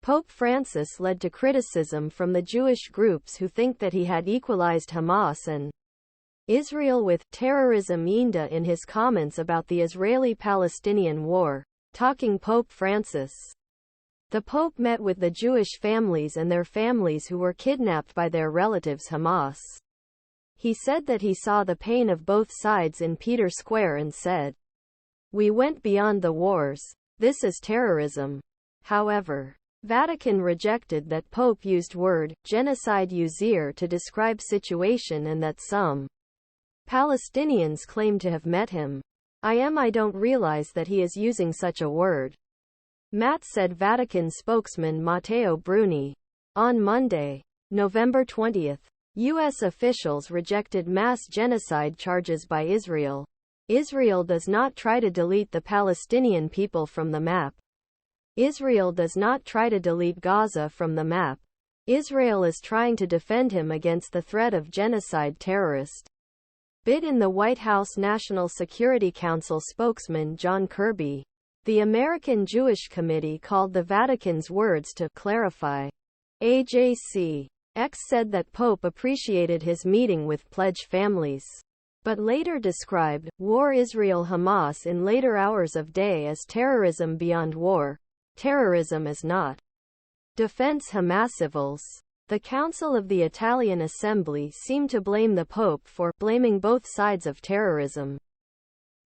Pope Francis led to criticism from the Jewish groups who think that he had equalized Hamas and Israel with terrorism. In his comments about the Israeli-Palestinian war, talking Pope Francis, the Pope met with the Jewish families and their families who were kidnapped by their relatives Hamas. He said that he saw the pain of both sides in Peter Square and said, "We went beyond the wars. This is terrorism." However, Vatican rejected that Pope used word genocide to describe situation and that some Palestinians claim to have met him. I don't realize that he is using such a word, Matt said. Vatican spokesman Matteo Bruni. On Monday, November 20th, U.S. officials rejected mass genocide charges by Israel. Israel does not try to delete the Palestinian people from the map. Israel does not try to delete Gaza from the map. Israel is trying to defend him against the threat of genocide terrorist. Bid in the White House National Security Council spokesman John Kirby. The American Jewish Committee called the Vatican's words to clarify. AJC X said that Pope appreciated his meeting with pledge families, but later described war Israel-Hamas in later hours of day as terrorism beyond war. Terrorism is not defense. Hamas civils. The Council of the Italian Assembly seemed to blame the Pope for blaming both sides of terrorism.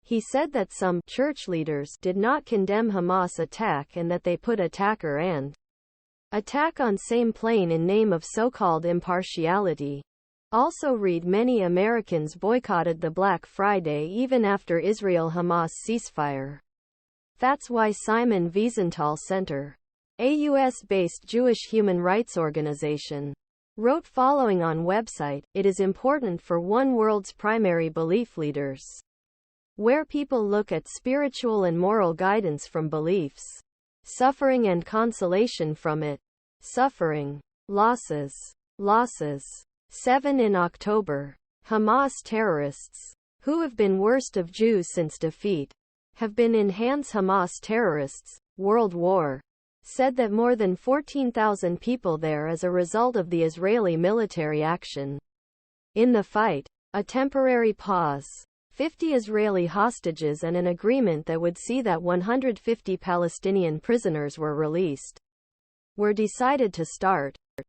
He said that some church leaders did not condemn Hamas attack and that they put attacker and attack on same plane in name of so-called impartiality. Also read many Americans boycotted the Black Friday even after Israel-Hamas ceasefire. That's why Simon Wiesenthal Center, a U.S.-based Jewish human rights organization, wrote following on website, "It is important for one world's primary belief leaders, where people look at spiritual and moral guidance from beliefs, suffering and consolation from it, suffering, losses. 7 in October, Hamas terrorists, who have been worst of Jews since defeat, have been enhanced Hamas terrorists, World War, said that more than 14,000 people there as a result of the Israeli military action. In the fight, a temporary pause, 50 Israeli hostages and an agreement that would see that 150 Palestinian prisoners were released, were decided to start.